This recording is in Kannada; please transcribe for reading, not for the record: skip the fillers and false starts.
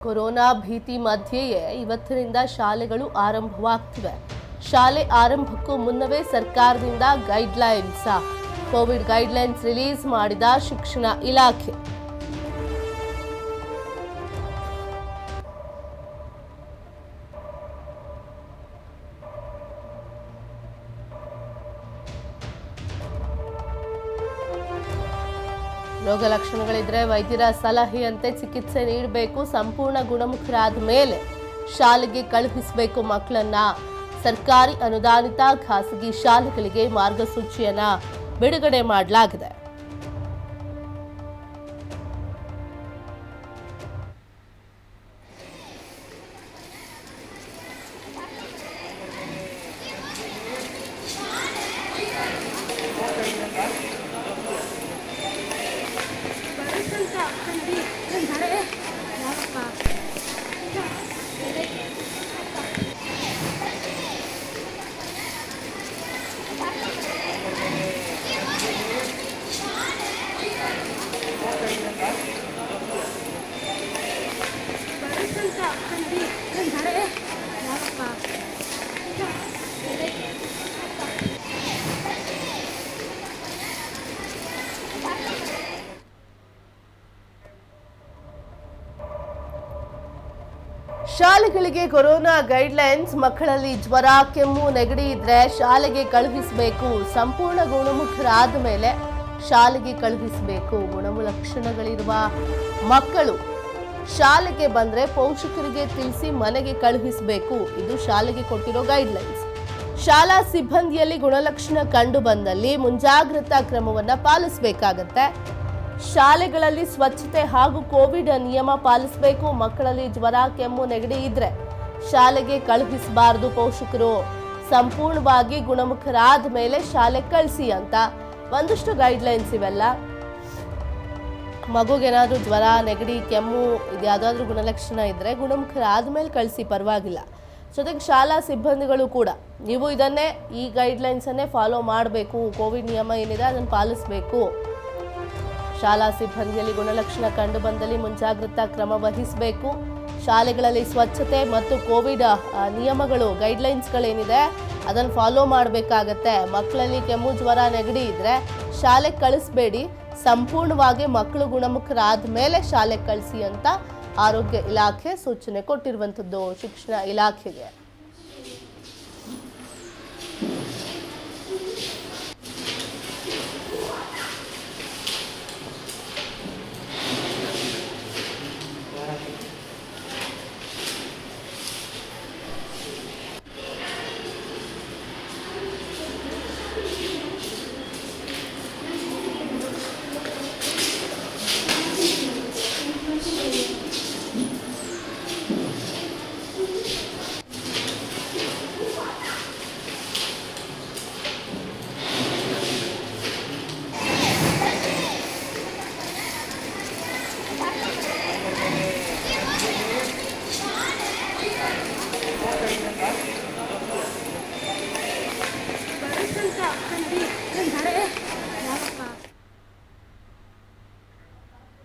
ಕೊರೋನಾ ಭೀತಿ ಮಧ್ಯೆಯೇ ಇವತ್ತಿನಿಂದ ಶಾಲೆಗಳು ಆರಂಭವಾಗ್ತಿವೆ. ಶಾಲೆ ಆರಂಭಕ್ಕೂ ಮುನ್ನವೇ ಸರ್ಕಾರದಿಂದ ಕೋವಿಡ್ ಗೈಡ್ಲೈನ್ಸ್ ರಿಲೀಸ್ ಮಾಡಿದ ಶಿಕ್ಷಣ ಇಲಾಖೆ. ರೋಗ ಲಕ್ಷಣಗಳಿದ್ರೆ ವೈದ್ಯರ ಸಲಹೆಯಂತೆ ಚಿಕಿತ್ಸೆ ನೀಡಬೇಕು. ಸಂಪೂರ್ಣ ಗುಣಮುಖರಾದ ಮೇಲೆ ಶಾಲೆಗೆ ಕಳುಹಿಸಬೇಕು ಮಕ್ಕಳನ್ನ. ಸರ್ಕಾರಿ ಅನುದಾನಿತ ಖಾಸಗಿ ಶಾಲೆಗಳಿಗೆ ಮಾರ್ಗಸೂಚಿಯನ್ನ ಬಿಡುಗಡೆ ಮಾಡಲಾಗಿದೆ. ಶಾಲೆಗಳಿಗೆ ಕೊರೋನಾ ಗೈಡ್ಲೈನ್ಸ್. ಮಕ್ಕಳಲ್ಲಿ ಜ್ವರ, ಕೆಮ್ಮು, ನೆಗಡಿ ಇದ್ರೆ ಶಾಲೆಗೆ ಕಳುಹಿಸಬೇಕು. ಸಂಪೂರ್ಣ ಗುಣಮುಖರಾದ ಮೇಲೆ ಶಾಲೆಗೆ ಕಳುಹಿಸಬೇಕು. ಗುಣಲಕ್ಷಣಗಳಿರುವ ಮಕ್ಕಳು ಶಾಲೆಗೆ ಬಂದ್ರೆ ಪೋಷಕರಿಗೆ ತಿಳಿಸಿ ಮನೆಗೆ ಕಳುಹಿಸಬೇಕು. ಇದು ಶಾಲೆಗೆ ಕೊಟ್ಟಿರೋ ಗೈಡ್ಲೈನ್ಸ್. ಶಾಲಾ ಸಿಬ್ಬಂದಿಯಲ್ಲಿ ಗುಣಲಕ್ಷಣ ಕಂಡು ಬಂದಲ್ಲಿ ಮುಂಜಾಗ್ರತಾ ಕ್ರಮವನ್ನ ಪಾಲಿಸಬೇಕಾಗತ್ತೆ. ಶಾಲೆಗಳಲ್ಲಿ ಸ್ವಚ್ಛತೆ ಹಾಗೂ ಕೋವಿಡ್ ನಿಯಮ ಪಾಲಿಸಬೇಕು. ಮಕ್ಕಳಲ್ಲಿ ಜ್ವರ, ಕೆಮ್ಮು, ನೆಗಡಿ ಇದ್ರೆ ಶಾಲೆಗೆ ಕಳುಹಿಸಬಾರದು. ಪೋಷಕರು ಸಂಪೂರ್ಣವಾಗಿ ಗುಣಮುಖರಾದ ಮೇಲೆ ಶಾಲೆ ಕಳಿಸಿ ಅಂತ ಒಂದಷ್ಟು ಗೈಡ್ಲೈನ್ಸ್ ಇವೆಲ್ಲ. ಮಗುಗೇನಾದ್ರೂ ಜ್ವರ, ನೆಗಡಿ, ಕೆಮ್ಮು ಇದ್ಯಾವುದಾದ್ರೂ ಗುಣಲಕ್ಷಣ ಇದ್ರೆ ಗುಣಮುಖರಾದ ಮೇಲೆ ಕಳಿಸಿ, ಪರವಾಗಿಲ್ಲ. ಜೊತೆಗೆ ಶಾಲಾ ಸಿಬ್ಬಂದಿಗಳು ಕೂಡ ನೀವು ಈ ಗೈಡ್ಲೈನ್ಸ್ ಅನ್ನೇ ಫಾಲೋ ಮಾಡಬೇಕು. ಕೋವಿಡ್ ನಿಯಮ ಏನಿದೆ ಅದನ್ನು ಪಾಲಿಸಬೇಕು. ಶಾಲಾ ಸಿಬ್ಬಂದಿಯಲ್ಲಿ ಗುಣಲಕ್ಷಣ ಕಂಡು ಬಂದಲ್ಲಿ ಮುಂಜಾಗ್ರತಾ ಕ್ರಮ ವಹಿಸಬೇಕು. ಶಾಲೆಗಳಲ್ಲಿ ಸ್ವಚ್ಛತೆ ಮತ್ತು ಕೋವಿಡ್ ನಿಯಮಗಳು, ಗೈಡ್ಲೈನ್ಸ್ಗಳೇನಿದೆ ಅದನ್ನು ಫಾಲೋ ಮಾಡಬೇಕಾಗತ್ತೆ. ಮಕ್ಕಳಲ್ಲಿ ಕೆಮ್ಮು, ಜ್ವರ, ನೆಗಡಿ ಇದ್ರೆ ಶಾಲೆಗೆ ಕಳಿಸ್ಬೇಡಿ. ಸಂಪೂರ್ಣವಾಗಿ ಮಕ್ಕಳು ಗುಣಮುಖರಾದ ಮೇಲೆ ಶಾಲೆಗೆ ಕಳಿಸಿ ಅಂತ ಆರೋಗ್ಯ ಇಲಾಖೆ ಸೂಚನೆ ಕೊಟ್ಟಿರುವಂಥದ್ದು ಶಿಕ್ಷಣ ಇಲಾಖೆಗೆ.